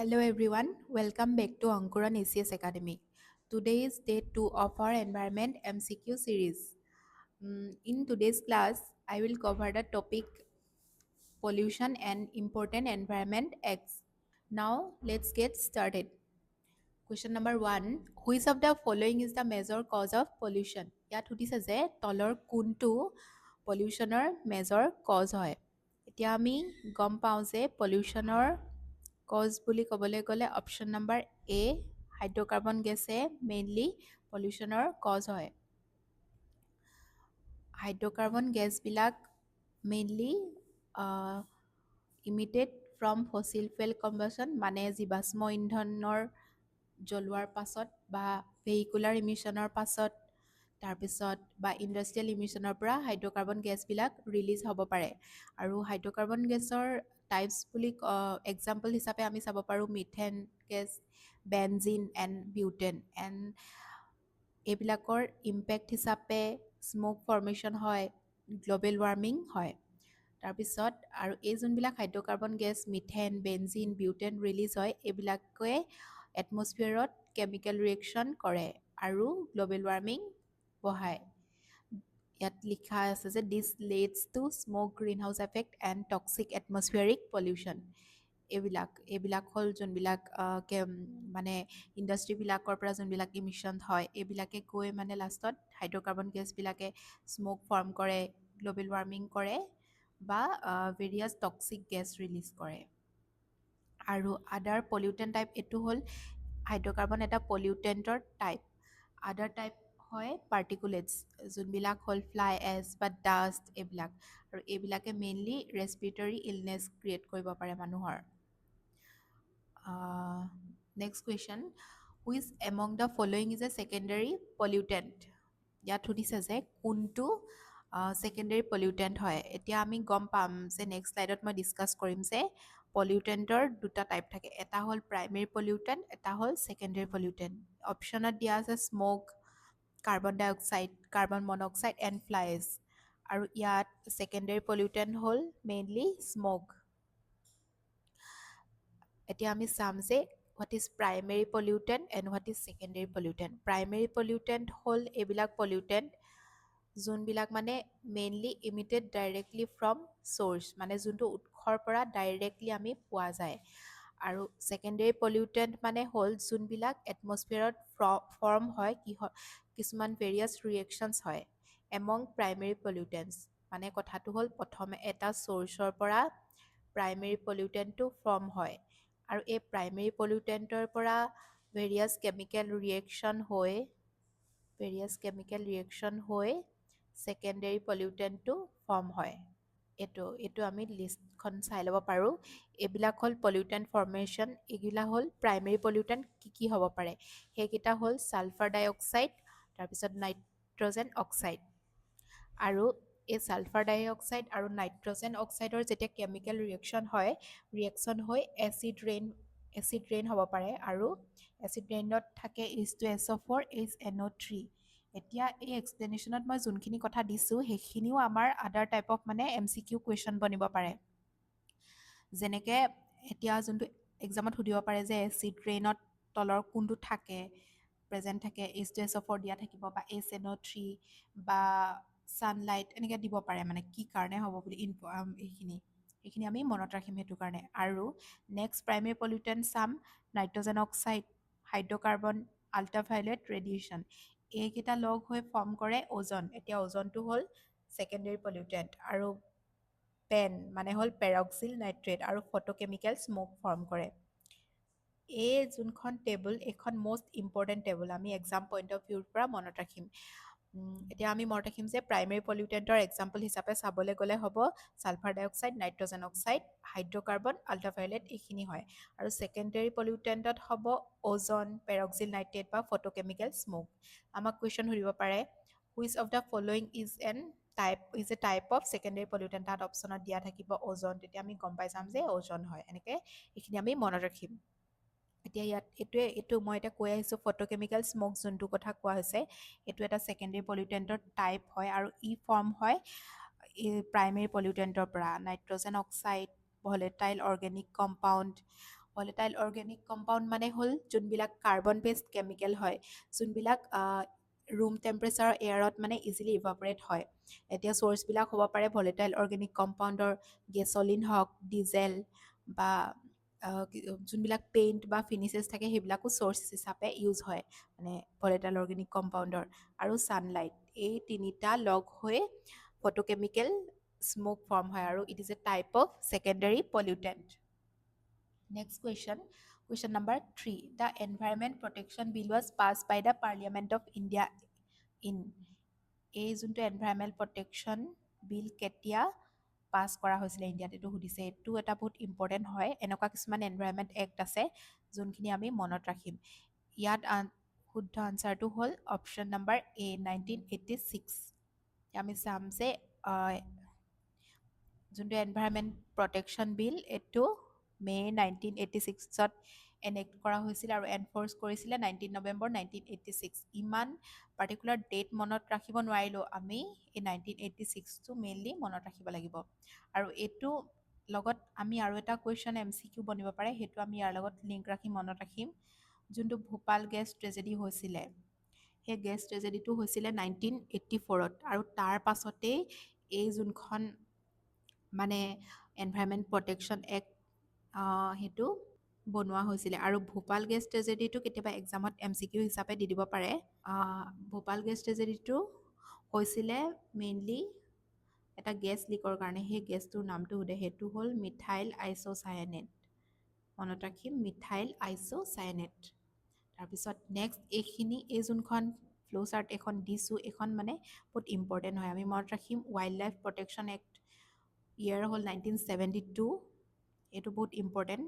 Hello everyone, welcome back to Ankuran ACS Academy. Today is day 2 of our Environment MCQ series. In today's class, I will cover the topic pollution and important environment acts. Now, let's get started. Question number 1. Which of the following is the major cause of pollution? ইয়াত সুধিছে যে তলৰ কোনটো পলিউশ্যনৰ major cause হয় এতিয়া আমি গম পাওঁ যে পলিউশ্যনৰ কজ বুলি ক'বলৈ গ'লে অপশ্যন নম্বৰ এ হাইড্ৰ'কাৰ্বন গেছে মেইনলি পলিউশ্যনৰ কজ হয় হাইড্ৰ'কাৰ্বন গেছবিলাক mainly emitted from fossil fuel combustion মানে জীৱাশ্ম ইন্ধনৰ জ্বলোৱাৰ পাছত বা ভেহিকুলাৰ ইমিশ্যনৰ পাছত তাৰপিছত বা ইণ্ডাষ্ট্ৰিয়েল ইমিশ্যনৰ পৰা হাইড্ৰ'কাৰ্বন গেছবিলাক ৰিলিজ হ'ব পাৰে আৰু হাইড্ৰ'কাৰ্বন গেছৰ টাইপছ বুলি এক্সাম্পল হিচাপে আমি চাব পাৰোঁ methane gas benzene and butane and এইবিলাকৰ ইম্পেক্ট হিচাপে স্ম'ক ফৰ্মেশ্যন হয় গ্ল'বেল ৱাৰ্মিং হয় তাৰপিছত আৰু এই যোনবিলাক hydrocarbon gas methane benzene butane release হয় এইবিলাকে এটমছফিয়াৰত কেমিকেল ৰিয়েকশ্যন কৰে আৰু গ্ল'বেল ৱাৰ্মিং বঢ়ায় ইয়াত লিখা আছে যে this leads to smog greenhouse effect and toxic atmospheric pollution এইবিলাক হ'ল যোনবিলাক মানে ইণ্ডাষ্ট্ৰীবিলাকৰ পৰা যোনবিলাক ইমিশ্যন হয় এইবিলাকে গৈ মানে লাষ্টত হাইড্ৰ'কাৰ্বন গেছবিলাকে স্ম'ক ফৰ্ম কৰে গ্ল'বেল ৱাৰ্মিং কৰে বা ভেৰিয়াছ টক্সিক গেছ ৰিলিজ কৰে আৰু আদাৰ পলিউটেণ্ট টাইপ এইটো হ'ল হাইড্ৰ'কাৰ্বন এটা পলিউটেণ্টৰ টাইপ আদাৰ টাইপ হয় পাৰ্টিকুলেটছ যোনবিলাক হ'ল ফ্লাই এছ বা ডাষ্ট এইবিলাক আৰু এইবিলাকে মেইনলি ৰেছপিৰেটৰী ইলনেছ ক্ৰিয়েট কৰিব পাৰে মানুহৰ next question which among the following is a secondary pollutant ইয়াত সুধিছে যে কোনটো ছেকেণ্ডেৰী পলিউটেণ্ট হয় এতিয়া আমি গম পাম যে নেক্সট শ্লাইডত মই ডিছকাছ কৰিম যে পলিউটেণ্টৰ দুটা টাইপ থাকে এটা হ'ল প্ৰাইমেৰী পলিউটেণ্ট এটা হ'ল ছেকেণ্ডেৰী পলিউটেণ্ট অপশ্যনত দিয়া আছে smoke carbon dioxide carbon monoxide and flies আৰু ইয়াত ছেকেণ্ডেৰী পলিউটেণ্ট হ'ল মেইনলি স্ম'ক এতিয়া আমি চাম যে what is primary pollutant and what is secondary pollutant primary pollutant হ'ল এইবিলাক পলিউটেণ্ট যোনবিলাক মানে mainly emitted directly from source মানে যোনটো উৎসৰ পৰা ডাইৰেক্টলি আমি পোৱা যায় আৰু ছেকেণ্ডেৰী পলিউটেণ্ট মানে হ'ল যোনবিলাক এটমছফিয়াৰত ফৰ্ম হয় কিছুমান ভেৰিয়াছ ৰিয়েকশ্যনছ হয় এমং প্ৰাইমেৰী পলিউটেণ্টছ মানে কথাটো হ'ল প্ৰথমে এটা চ'ৰ্চৰ পৰা প্ৰাইমেৰী পলিউটেণ্টটো ফৰ্ম হয় আৰু এই প্ৰাইমেৰী পলিউটেণ্টৰ পৰা ভেৰিয়াছ কেমিকেল ৰিয়েকশ্যন হৈ ছেকেণ্ডেৰী পলিউটেণ্টটো ফৰ্ম হয় এইটো আমি লিষ্টখন চাই ল'ব পাৰোঁ এইবিলাক হ'ল পলিউটেণ্ট ফৰ্মেশ্যন এইবিলাক হ'ল প্ৰাইমেৰী পলিউটেণ্ট কি হ'ব পাৰে সেইকেইটা হ'ল ছালফাৰ ডাই অক্সাইড তাৰপিছত নাইট্ৰজেন অক্সাইড আৰু এই ছালফাৰ ডাই অক্সাইড আৰু নাইট্ৰজেন অক্সাইডৰ যেতিয়া কেমিকেল ৰিয়েকশ্যন হৈ এচিড ৰেইন হ'ব পাৰে আৰু এচিড ৰেইনত থাকে H2SO4 HNO3 এতিয়া এই এক্সপ্লেনেশ্যনত মই যোনখিনি কথা দিছোঁ সেইখিনিও আমাৰ আদাৰ টাইপ অফ মানে MCQ কুৱেশ্যন বনিব পাৰে যেনেকৈ এতিয়া যোনটো এক্সামত সুধিব পাৰে যে এচিড ৰেইনত তলৰ কোনটো প্ৰেজেণ্ট থাকে H2SO4 দিয়া থাকিব বা HNO3 বা ছানলাইট এনেকৈ দিব পাৰে মানে কি কাৰণে হ'ব বুলি এইখিনি আমি মনত ৰাখিম সেইটো কাৰণে আৰু নেক্সট প্ৰাইমেৰী পলিউটেণ্ট চাম nitrogen oxide hydrocarbon ultraviolet radiation এইকেইটা লগ হৈ ফৰ্ম কৰে অ'জন এতিয়া অ'জনটো হ'ল ছেকেণ্ডেৰী পলিউটেণ্ট আৰু পেন মানে হ'ল পেৰক্সিল নাইট্ৰেট আৰু ফটোকেমিকেল স্ম'ক ফৰ্ম কৰে এই যোনখন টেবুল এইখন মষ্ট ইম্পৰ্টেণ্ট টেবুল আমি এক্সাম পইণ্ট অফ ভিউৰ পৰা মনত ৰাখিম এতিয়া আমি মনত ৰাখিম যে প্ৰাইমেৰী পলিউটেণ্টৰ এক্সাম্পল হিচাপে চাবলৈ গ'লে হ'ব sulphur dioxide nitrogen oxide hydrocarbon ultraviolet এইখিনি হয় আৰু ছেকেণ্ডেৰী পলিউটেণ্টত হ'ব অ'জন পেৰক্সিল নাইট্ৰেট বা ফটোকেমিকেল স্ম'ক আমাক কুৱেশ্যন সুধিব পাৰে which of the following is a type of secondary pollutant তাত অপশ্যনত দিয়া থাকিব অ'জন তেতিয়া আমি গম পাই যাম যে অ'জন হয় এনেকৈ এইখিনি আমি মনত ৰাখিম এতিয়া ইয়াত এইটো মই এতিয়া কৈ আহিছোঁ ফটোকেমিকেল স্ম'ক যোনটো কথা কোৱা হৈছে এইটো এটা ছেকেণ্ডেৰী পলিউটেণ্টৰ টাইপ হয় আৰু ফৰ্ম হয় প্ৰাইমেৰী পলিউটেণ্টৰ পৰা nitrogen oxide volatile organic compound volatile organic compound মানে হ'ল যোনবিলাক কাৰ্বন বেছড কেমিকেল হয়, যোনবিলাক ৰুম টেম্পাৰেচাৰ এয়াৰত মানে ইজিলি ইভাপৰেট হয়। এতিয়া চ'ৰ্চবিলাক হ'ব পাৰে ভলেটাইল অৰ্গেনিক কম্পাউণ্ডৰ গেছলিন হওক, ডিজেল বা যোনবিলাক পেইণ্ট বা ফিনিচেছ থাকে সেইবিলাকো চ'ৰ্চ হিচাপে ইউজ হয় মানে ভলেটাইল অৰ্গেনিক কম্পাউণ্ডৰ। আৰু ছানলাইট, এই তিনিটা লগ হৈ ফটোকেমিকেল স্মোক ফৰ্ম হয় আৰু it is a type of secondary pollutant. Next question, question number 3. The Environment Protection Bill was passed by the Parliament of India in এই যোনটো এনভাইৰনমেণ্ট প্ৰটেকশ্যন বিল কেতিয়া পাছ কৰা হৈছিলে ইণ্ডিয়াত, এইটো সুধিছে। এইটো এটা বহুত ইম্পৰ্টেণ্ট হয়। এনেকুৱা কিছুমান এনভাইৰনমেণ্ট এক্ট আছে যোনখিনি আমি মনত ৰাখিম। ইয়াত শুদ্ধ আনচাৰটো হ'ল অপশ্যন নম্বৰ এ 1986। আমি চাম যে যোনটো এনভাইৰনমেণ্ট প্ৰটেকশ্যন বিল এইটো মে' 1986ত এনেক্ট কৰা হৈছিল আৰু এনফৰ্চ কৰিছিলে 19 নৱেম্বৰ 1986। ইমান পাৰ্টিকুলাৰ ডেট মনত ৰাখিব নোৱাৰিলেও আমি এই 1986টো মেইনলি মনত ৰাখিব লাগিব। আৰু এইটো লগত আমি আৰু এটা কুৱেশ্যন MCQ বনিব পাৰে, সেইটো আমি ইয়াৰ লগত লিংক ৰাখি মনত ৰাখিম। যোনটো ভূপাল গেছ ট্ৰেজেডি হৈছিলে, সেই গেছ ট্ৰেজেডিটো হৈছিলে 1984ত আৰু তাৰ পাছতেই এই যোনখন মানে এনভাইৰনমেণ্ট প্ৰটেকশ্যন এক্ট সেইটো বনোৱা হৈছিলে। আৰু ভূপাল গেছ ট্ৰেজেডিটো কেতিয়াবা এক্সামত MCQ হিচাপে দি দিব পাৰে। ভূপাল গেছ ট্ৰেজেডিটো হৈছিলে মেইনলি এটা গেছ লিকৰ কাৰণে। সেই গেছটোৰ নামটো সোধে, সেইটো হ'ল মিথাইল আইচ'চায়ানেট। মনত ৰাখিম, মিথাইল আইচ'চায়ানেট। তাৰপিছত নেক্সট এই যোনখন ফ্ল' চাৰ্ট এখন দিছোঁ, এইখন মানে বহুত ইম্পৰ্টেণ্ট হয়। আমি মনত ৰাখিম wild life protection act year হ'ল 1972। এইটো বহুত ইম্পৰ্টেণ্ট,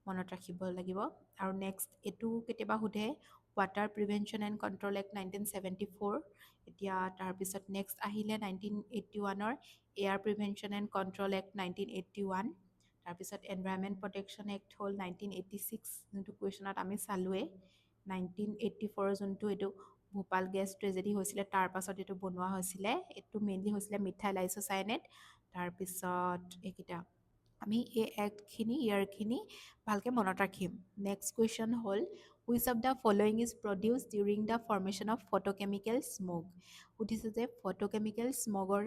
মনত ৰাখিব লাগিব। আৰু নেক্সট এইটো কেতিয়াবা সোধে water prevention and control act 1974। এতিয়া তাৰপিছত নেক্সট আহিলে 1981ৰ air prevention and control act 1981। তাৰপিছত এনভাইৰনমেণ্ট প্ৰটেকশ্যন এক্ট হ'ল 1986, যোনটো কুৱেশ্যনত আমি চালোৱেই। 1984 যোনটো এইটো ভূপাল গেছ ট্ৰেজেডি হৈছিলে তাৰ পাছত এইটো বনোৱা হৈছিলে। এইটো মেইনলি হৈছিলে মিথাইল আইচ'চায়ানেট। তাৰপিছত এইকেইটা আমি এই এক্টখিনি ইয়াৰখিনি ভালকৈ মনত ৰাখিম। নেক্সট কুৱেশ্যন হ'ল which of the following is produce during the formation of photochemical smoke. সুধিছে যে ফটোকেমিকেল স্মগৰ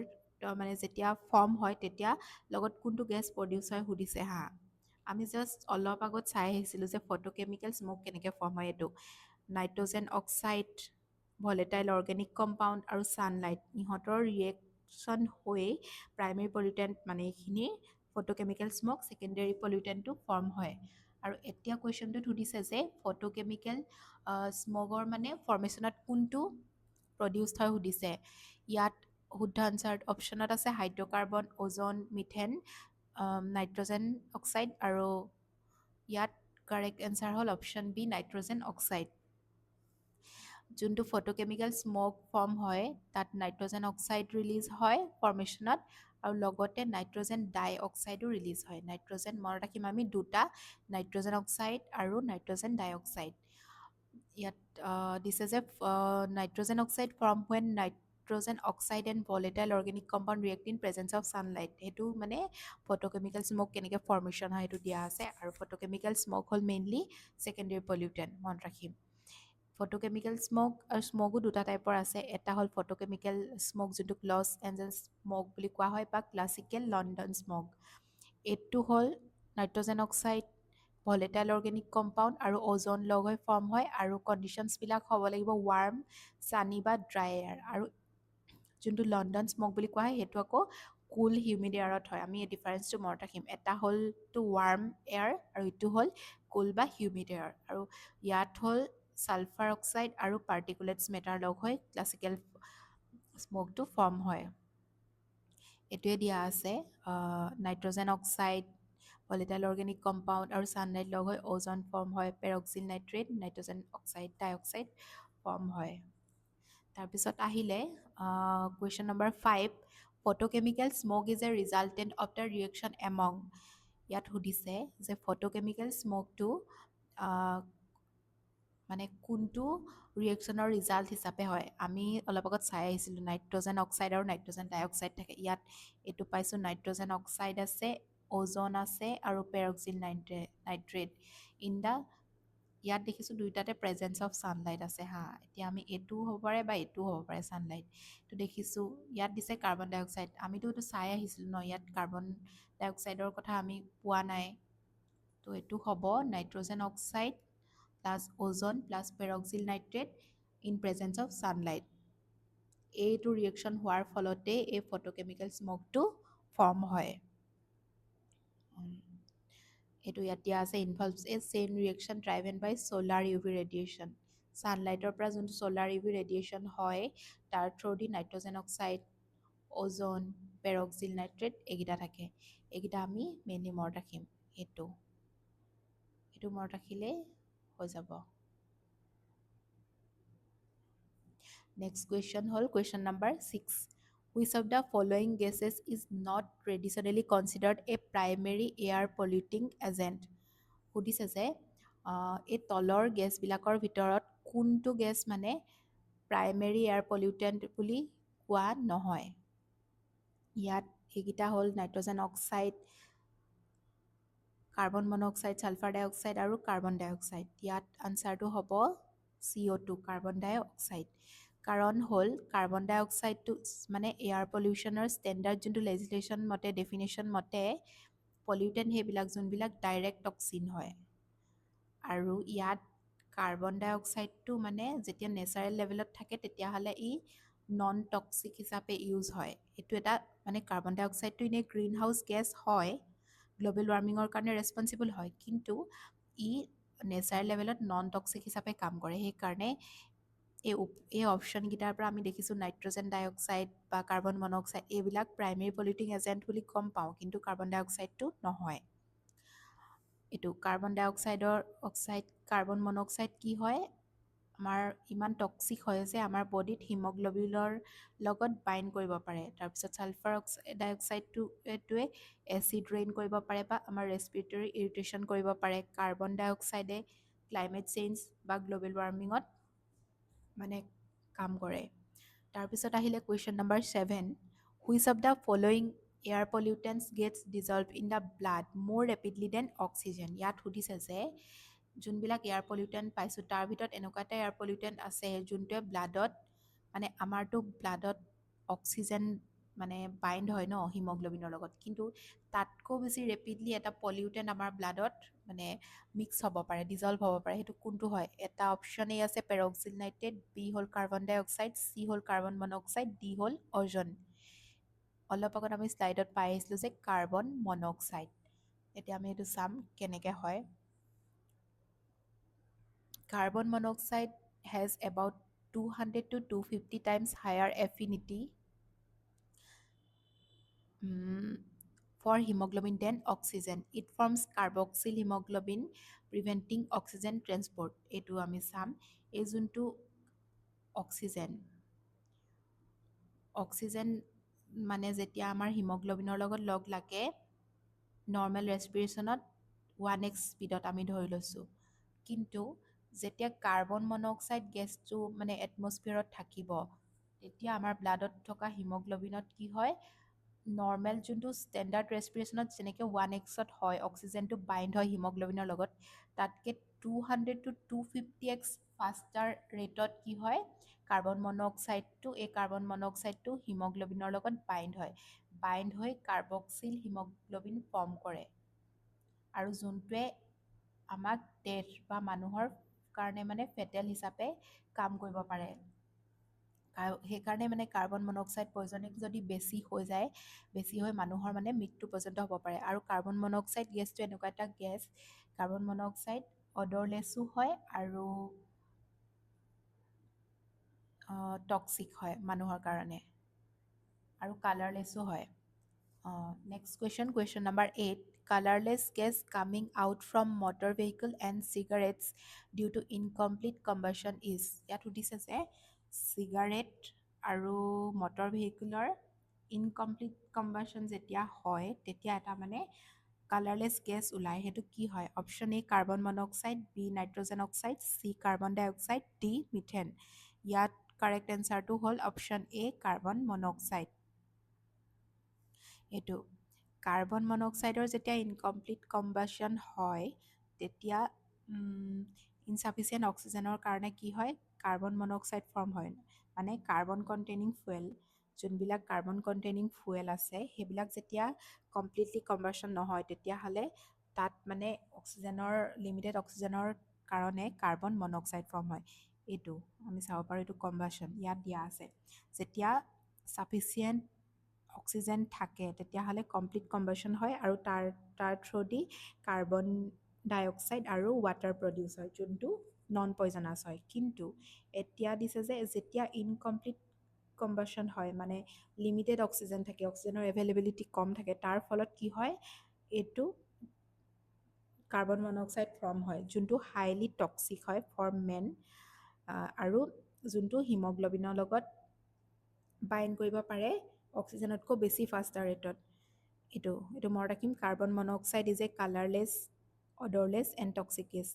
মানে যেতিয়া ফৰ্ম হয় তেতিয়া লগত কোনটো গেছ প্ৰডিউচ হয় সুধিছে হা। আমি জাষ্ট অলপ আগত চাই আহিছিলোঁ যে ফটোকেমিকেল স্মোক কেনেকৈ ফৰ্ম হয়। এইটো nitrogen oxide, volatile organic compound আৰু ছানলাইট, ইহঁতৰ ৰিয়েকশ্যন হৈয়ে প্ৰাইমেৰী পলিউটেণ্ট মানে এইখিনি ফটোকেমিকেল স্মক, ছেকেণ্ডেৰী পলিউটেণ্টটো ফৰ্ম হয়। আৰু এতিয়া কুৱেশ্যনটোত সুধিছে যে ফটোকেমিকেল স্মগৰ মানে ফৰ্মেশ্যনত কোনটো প্ৰডিউচ হয় সুধিছে। ইয়াত শুদ্ধ আনচাৰ অপশ্যনত আছে hydrocarbon, ozone, methane, nitrogen oxide আৰু ইয়াত কাৰেক্ট এনচাৰ হ'ল অপশ্যন বি নাইট্ৰজেন অক্সাইড। যোনটো ফটোকেমিকেল স্মক ফৰ্ম হয় তাত নাইট্ৰজেন অক্সাইড ৰিলিজ হয় ফৰ্মেশ্যনত আৰু লগতে নাইট্ৰজেন ডাই অক্সাইডো ৰিলিজ হয়। নাইট্ৰজেন মনত ৰাখিম আমি দুটা, নাইট্ৰজেন অক্সাইড আৰু নাইট্ৰজেন ডাই অক্সাইড। ইয়াত দিছে যে nitrogen oxide form when nitrogen oxide and volatile organic compound react in presence of sunlight. সেইটো মানে ফটোকেমিকেল স্মক কেনেকৈ ফৰ্মেশ্যন হয় সেইটো দিয়া আছে। আৰু ফটোকেমিকেল স্মক হ'ল মেইনলি ছেকেণ্ডেৰী পলিউটেণ্ট, মনত ৰাখিম। ফটোকেমিকেল স্মক আৰু স্মগো দুটা টাইপৰ আছে। এটা হ'ল ফটোকেমিকেল স্মক যোনটোক লছ এঞ্জেলছ স্মক বুলি কোৱা হয় বা ক্লাছিকেল লণ্ডন স্মক। এইটো হ'ল nitrogen oxide, volatile organic compound আৰু অ'জন লগ হৈ ফৰ্ম হয় আৰু কণ্ডিশ্যনছবিলাক হ'ব লাগিব ৱাৰ্ম, ছানি বা ড্ৰাই এয়াৰ। আৰু যোনটো লণ্ডন স্মক বুলি কোৱা হয় সেইটো আকৌ কুল হিউমিড এয়াৰত হয়। আমি এই ডিফাৰেঞ্চটো মনত ৰাখিম, এটা হ'লটো ৱাৰ্ম এয়াৰ আৰু ইটো হ'ল কুল বা হিউমিড এয়াৰ। আৰু ইয়াত হ'ল ছালফাৰ অক্সাইড আৰু পাৰ্টিকুলেটছ মেটাৰ লগ হৈ ক্লাছিকেল স্মকটো ফৰ্ম হয়। এইটোৱে দিয়া আছে nitrogen oxide, volatile organic compound আৰু ছানলাইট লগ হৈ অ'জন ফৰ্ম হয়, peroxyl nitrate, nitrogen oxide, dioxide form হয়। তাৰপিছত আহিলে question number 5, photochemical smog is a resultant of the reaction among. ইয়াত সুধিছে যে ফটোকেমিকেল স্মকটো মানে কোনটো ৰিয়েকশ্যনৰ ৰিজাল্ট হিচাপে হয়। আমি অলপ আগত চাই আহিছিলোঁ নাইট্ৰজেন অক্সাইড আৰু নাইট্ৰজেন ডাইঅক্সাইড থাকে। ইয়াত এইটো পাইছোঁ নাইট্ৰজেন অক্সাইড আছে, অ'জন আছে আৰু পেৰক্সিল নাইট্ৰেট। ইন দ্য ইয়াত দেখিছোঁ দুইটাতে প্ৰেজেঞ্চ অফ ছানলাইট আছে হা এতিয়া আমি এইটোও হ'ব পাৰে বা এইটোও হ'ব পাৰে ছানলাইট তো দেখিছোঁ ইয়াত দিছে কাৰ্বন ডাই অক্সাইড আমিতো এইটো চাই আহিছিলোঁ ন ইয়াত কাৰ্বন ডাই অক্সাইডৰ কথা আমি পোৱা নাই তো এইটো হ'ব nitrogen oxide plus ozone plus peroxyl nitrate in presence of sunlight এইটো ৰিয়েকশ্যন হোৱাৰ ফলতে এই ফটোকেমিকেল স্মগটো ফৰ্ম হয় এইটো ইয়াত দিয়া আছে involves a chain reaction driven by solar U V radiation ছানলাইটৰ পৰা যোনটো ছ'লাৰ ইউ ভি ৰেডিয়েশ্যন হয় তাৰ থ্ৰু দি nitrogen oxide ozone peroxyl nitrate এইকেইটা থাকে এইকেইটা আমি মেইনলি মনত ৰাখিম এইটো মনত ৰাখিলেই হৈ যাব নেক্সট কুৱেশ্যন হ'ল question number 6 which of the following gases is not traditionally considered a primary air polluting agent সুধিছে যে এই তলৰ গেছবিলাকৰ ভিতৰত কোনটো গেছ মানে প্ৰাইমেৰী এয়াৰ পলিউটেণ্ট বুলি কোৱা নহয় ইয়াত এইকেইটা হ'ল nitrogen oxide carbon monoxide sulphur dioxide আৰু কাৰ্বন ডাই অক্সাইড ইয়াত আনচাৰটো হ'ব CO2 কাৰ্বন ডাই অক্সাইড কাৰণ হ'ল কাৰ্বন ডাই অক্সাইডটো মানে এয়াৰ পলিউশ্যনৰ ষ্টেণ্ডাৰ্ড যোনটো লেজিসলেশ্যন মতে ডেফিনেশ্যন মতে পলিউটেণ্ট সেইবিলাক যোনবিলাক ডাইৰেক্ট টক্সিন হয় আৰু ইয়াত কাৰ্বন ডাই অক্সাইডটো মানে যেতিয়া নেচাৰেল লেভেলত থাকে তেতিয়াহ'লে ই নন টক্সিক হিচাপে ইউজ হয় এইটো এটা মানে কাৰ্বন ডাই অক্সাইডটো এনেই গ্ৰীণ হাউচ গেছ হয় গ্ল'বেল ৱাৰ্মিঙৰ কাৰণে ৰেছপনচিবল হয় কিন্তু ই নেচাৰেল লেভেলত নন টক্সিক হিচাপে কাম কৰে সেইকাৰণে এই অপশ্যনকেইটাৰ পৰা আমি দেখিছোঁ নাইট্ৰজেন ডাই অক্সাইড বা কাৰ্বন মন'ক্সাইড এইবিলাক প্ৰাইমেৰী পলিউটিং এজেণ্ট বুলি গম পাওঁ কিন্তু কাৰ্বন ডাই অক্সাইডটো নহয় এইটো carbon dioxide carbon monoxide কি হয় আমাৰ ইমান টক্সিক হয় যে আমাৰ বডিত হিমগ্ল'বিনৰ লগত বাইণ্ড কৰিব পাৰে তাৰপিছত ছালফাৰ ডাই অক্সাইডটোৱে এচিড ৰেইন কৰিব পাৰে বা আমাৰ ৰেছপিৰেটৰী ইৰিটেশ্যন কৰিব পাৰে কাৰ্বন ডাই অক্সাইডে ক্লাইমেট চেঞ্জ বা গ্ল'বেল ৱাৰ্মিঙত মানে কাম কৰে তাৰপিছত আহিলে question number 7 which of the following air pollutants gets dissolve in the blood more rapidly than oxygen ইয়াত সুধিছে যে যোনবিলাক এয়াৰ পলিউটেণ্ট পাইছোঁ তাৰ ভিতৰত এনেকুৱা এটা এয়াৰ পলিউটেণ্ট আছে যোনটোৱে ব্লাডত মানে আমাৰতো ব্লাডত অক্সিজেন মানে বাইণ্ড হয় ন হিমগ্ল'বিনৰ লগত কিন্তু তাতকৈ বেছি ৰেপিডলি এটা পলিউটেণ্ট আমাৰ ব্লাডত মানে মিক্স হ'ব পাৰে ডিজলভ হ'ব পাৰে সেইটো কোনটো হয় এটা অপশ্যন এ আছে পেৰক্সিল নাইট্ৰেট বি হ'ল কাৰ্বন ডাই অক্সাইড চি হ'ল কাৰ্বন মন'ক্সাইড ডি হ'ল অ'জন অলপ আগত আমি শ্লাইডত পাই আহিছিলোঁ যে কাৰ্বন মন'ক্সাইড এতিয়া আমি এইটো চাম কেনেকৈ হয় carbon monoxide has about 200 to 250 times higher affinity for hemoglobin than oxygen. It forms carboxyl hemoglobin preventing oxygen transport. এইটো আমি চাম এই যোনটো অক্সিজেন মানে যেতিয়া আমাৰ হিমগ্ল'বিনৰ লগত লগ লাগে নৰ্মেল ৰেছপিৰেশ্যনত 1x স্পীডত আমি ধৰি লৈছোঁ কিন্তু যেতিয়া কাৰ্বন মন'ক্সাইড গেছটো মানে এটমছফিয়াৰত থাকিব তেতিয়া আমাৰ ব্লাডত থকা হিমগ্ল'বিনত কি হয় নৰ্মেল যোনটো ষ্টেণ্ডাৰ্ড ৰেছপিৰেশ্যনত যেনেকৈ 1xত হয় অক্সিজেনটো বাইণ্ড হয় হিমগ্ল'বিনৰ লগত তাতকৈ 200 to 250x ফাষ্টাৰ ৰেটত কি হয় কাৰ্বন মন'ক্সাইডটো হিমগ্ল'বিনৰ লগত বাইণ্ড হৈ কাৰ্বক্সিল হিমগ্ল'বিন ফৰ্ম কৰে আৰু যোনটোৱে আমাক ডেথ বা মানুহৰ কাৰণে মানে ফেটেল হিচাপে কাম কৰিব পাৰে সেইকাৰণে মানে কাৰ্বন মন'ক্সাইড পয়জনিং যদি বেছি হৈ মানুহৰ মানে মৃত্যু পৰ্যন্ত হ'ব পাৰে আৰু কাৰ্বন মন'ক্সাইড গেছটো এনেকুৱা এটা গেছ কাৰ্বন মন'ক্সাইড অডৰলেছো হয় আৰু টক্সিক হয় মানুহৰ কাৰণে আৰু কালাৰলেছো হয় next question number 8 colorless gas coming out from motor vehicle and cigarettes due to incomplete combustion is ইয়াত সুধিছে যে চিগাৰেট আৰু মটৰ ভেহিকুলৰ ইনকমপ্লিট কম্বাশ্যন যেতিয়া হয় তেতিয়া এটা মানে কালাৰলেছ গেছ ওলায় সেইটো কি হয় option A carbon monoxide B nitrogen oxide C carbon dioxide D methane ইয়াত কাৰেক্ট এনচাৰটো হ'ল option A carbon monoxide carbon মন'ক্সাইডৰ যেতিয়া ইনকমপ্লিট কম্বাশ্যন হয় তেতিয়া ইনচাফিচিয়েণ্ট অক্সিজেনৰ কাৰণে কি হয় কাৰ্বন মন'ক্সাইড ফৰ্ম হয় মানে কাৰ্বন কণ্টেইনিং ফুৱেল যোনবিলাক কাৰ্বন কণ্টেইনিং ফুৱেল আছে সেইবিলাক যেতিয়া কমপ্লিটলি কম্বাশ্যন নহয় তেতিয়াহ'লে তাত মানে অক্সিজেনৰ লিমিটেড অক্সিজেনৰ কাৰণে কাৰ্বন মন'ক্সাইড ফৰ্ম হয় এইটো আমি চাব পাৰোঁ এইটো কম্বাশ্যন ইয়াত দিয়া আছে যেতিয়া চাফিচিয়েণ্ট অক্সিজেন থাকে তেতিয়াহ'লে কমপ্লিট কম্বাশ্যন হয় আৰু তাৰ থ্ৰুদি কাৰ্বন ডাই অক্সাইড আৰু ৱাটাৰ প্ৰডিউচ হয় যোনটো নন পয়জনাছ হয় কিন্তু এতিয়া দিছে যে যেতিয়া ইনকমপ্লিট কম্বাশ্যন হয় মানে লিমিটেড অক্সিজেন থাকে অক্সিজেনৰ এভেইলেবিলিটি কম থাকে তাৰ ফলত কি হয় এইটো কাৰ্বন মন'ক্সাইড ফৰ্ম হয় যোনটো হাইলি টক্সিক হয় ফৰ মেন আৰু যোনটো হিমগ্ল'বিনৰ লগত বাইণ্ড কৰিব পাৰে অক্সিজেনতকৈ বেছি ফাষ্টাৰ ৰেটত এইটো মনত ৰাখিম carbon monoxide is a colourless odourless and toxic gas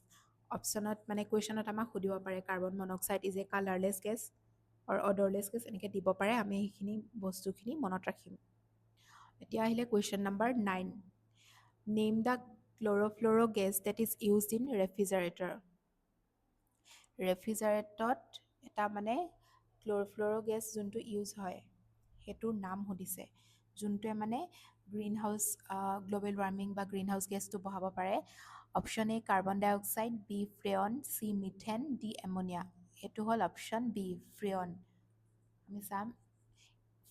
অপশ্যনত মানে কুৱেশ্যনত আমাক সুধিব পাৰে carbon monoxide is a colourless gas or odourless gas এনেকৈ দিব পাৰে আমি সেইখিনি বস্তুখিনি মনত ৰাখিম এতিয়া আহিলে question number 9 name the chlorofluoro' gas that is used in ৰেফ্ৰিজাৰেটত এটা মানে ক্ল'ৰ'ফ্ল'ৰ' গেছ যোনটো ইউজ হয় সেইটোৰ নাম সুধিছে যোনটোৱে মানে গ্ৰীণ হাউচ গ্ল'বেল ৱাৰ্মিং বা গ্ৰীণ হাউচ গেছটো বঢ়াব পাৰে option A carbon dioxide B freon C methane D ammonia এইটো হ'ল অপশ্যন বি ফ্ৰেয়ন আমি চাম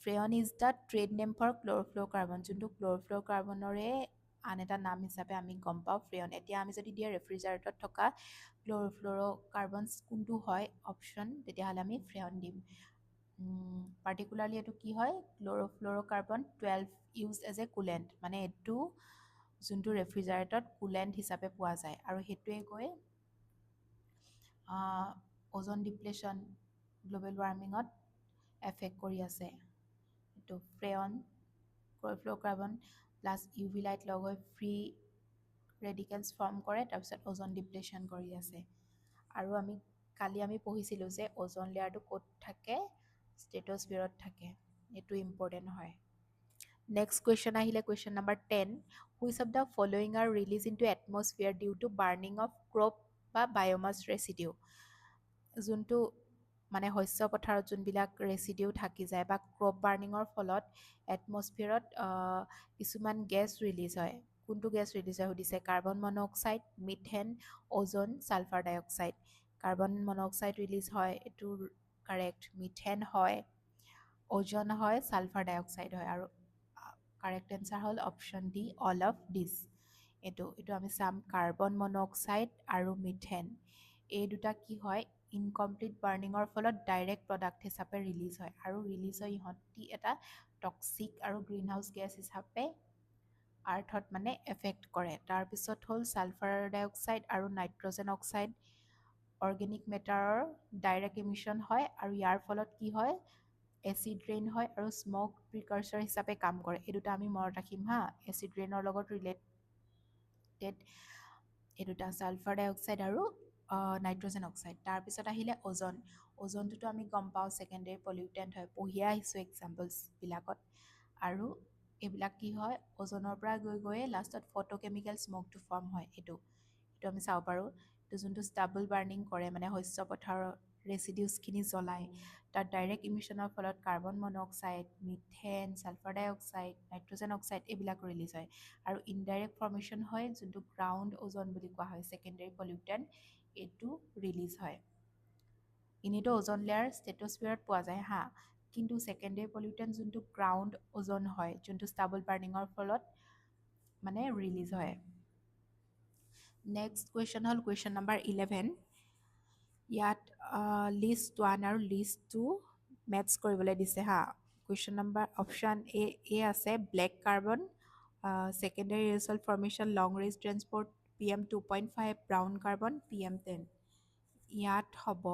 freon is the trade name for chlorofluorocarbon যোনটো ক্ল'ৰ'ফ্ল'ৰকাৰ্বনৰে আন এটা নাম হিচাপে আমি গম পাওঁ ফ্ৰেয়ন এতিয়া আমি যদি দিয়ে ৰেফ্ৰিজাৰেটত থকা ক্ল'ৰ'ফ্ল'ৰকাৰ্বনছ কোনটো হয় অপশ্যন তেতিয়াহ'লে আমি ফ্ৰেয়ন দিম পাৰ্টিকুলাৰলি এইটো কি হয় ক্ল'ৰ'ফ্ল'ৰকাৰ্বন 12 ইউজ এজ এ কুলেণ্ট মানে এইটো যোনটো ৰেফ্ৰিজাৰেটত কুলেণ্ট হিচাপে পোৱা যায় আৰু সেইটোৱে গৈ অ'জন ডিপ্লেশ্যন গ্ল'বেল ৱাৰ্মিঙত এফেক্ট কৰি আছে এইটো ফ্ৰেয়ন ক্ল'ৰ'ফ্ল'ৰকাৰ্বন প্লাছ ইউভি লাইট লগ হৈ ফ্ৰী ৰেডিকেলছ ফৰ্ম কৰে তাৰপিছত অ'জন ডিপ্লেশ্যন কৰি আছে আৰু কালি আমি পঢ়িছিলোঁ যে অ'জন লেয়াৰটো ক'ত থাকে ষ্টেটছফিয়াৰত থাকে এইটো ইম্পৰ্টেণ্ট হয় নেক্সট কুৱেশ্যন আহিলে question number 10 which of the following are release into atmosphere due to burning of crop বা বায়'মাছ ৰেচিডিউ যোনটো মানে শস্য পথাৰত যোনবিলাক ৰেচিডিউ থাকি যায় বা ক্ৰপ বাৰ্ণিঙৰ ফলত এটমছফিয়াৰত কিছুমান গেছ ৰিলিজ হয় কোনটো গেছ ৰিলিজ হয় সুধিছে carbon monoxide methane ozone sulphur dioxide carbon monoxide release হয় এইটো কাৰেক্ট মিথেন হয় অ'জন হয় ছালফাৰ ডাই অক্সাইড হয় আৰু কাৰেক্ট এনচাৰ হ'ল option D all of this এইটো আমি চাম কাৰ্বন মন'ক্সাইড আৰু মিথেন এই দুটা কি হয় ইনকমপ্লিট বাৰ্ণিঙৰ ফলত ডাইৰেক্ট প্ৰডাক্ট হিচাপে ৰিলিজ হয় আৰু ৰিলিজ হৈ ইহঁতি এটা টক্সিক আৰু গ্ৰীণ হাউচ গেছ হিচাপে আৰ্থত মানে এফেক্ট কৰে তাৰপিছত হ'ল ছালফাৰ ডাই অক্সাইড আৰু নাইট্ৰজেন অক্সাইড অৰ্গেনিক মেটাৰৰ ডাইৰেক্ট ইমিশ্যন হয় আৰু ইয়াৰ ফলত কি হয় এচিড ৰেইন হয় আৰু স্মক প্ৰিকাৰ্চাৰ হিচাপে কাম কৰে এই দুটা আমি মনত ৰাখিম হা এচিড ৰেইনৰ লগত ৰিলেটেড এই দুটা ছালফাৰ ডাই অক্সাইড আৰু নাইট্ৰজেন অক্সাইড তাৰপিছত আহিলে অ'জনটোতো আমি গম পাওঁ ছেকেণ্ডেৰী পলিউটেণ্ট হয় পঢ়িয়ে আহিছোঁ এক্সাম্পলছবিলাকত আৰু এইবিলাক কি হয় অ'জনৰ পৰা গৈ লাষ্টত ফটোকেমিকেল স্মকটো ফৰ্ম হয় এইটো আমি চাব পাৰোঁ এইটো যোনটো ডাবল বাৰ্ণিং কৰে মানে শস্য পথাৰৰ ৰেচিডিউছখিনি জ্বলায় তাত ডাইৰেক্ট ইমিশ্যনৰ ফলত carbon monoxide methane sulphur dioxide nitrogen oxide এইবিলাক ৰিলিজ হয় আৰু ইনডাইৰেক্ট ফৰ্মেশ্যন হয় যোনটো গ্ৰাউণ্ড অ'জন বুলি কোৱা হয় ছেকেণ্ডেৰী পলিউটেণ্ট এইটো ৰিলিজ হয় এনেইতো অ'জন লেয়াৰ ষ্টেটছফিয়াৰত পোৱা যায় হা কিন্তু ছেকেণ্ডেৰী পলিউটেণ্ট যোনটো গ্ৰাউণ্ড অ'জন হয় যোনটো ডাবল বাৰ্ণিঙৰ ফলত মানে ৰিলিজ হয় নেক্সট কুৱেশ্যন হ'ল কুৱেশ্যন নম্বৰ 11 ইয়াত লিষ্ট 1 আৰু লিষ্ট 2 মেটচ কৰিবলৈ দিছে হা কুৱেশ্যন নম্বৰ অপশ্যন এ আছে black carbon secondary aerosol formation long range transport PM 2.5 brown carbon PM 10 ইয়াত হ'ব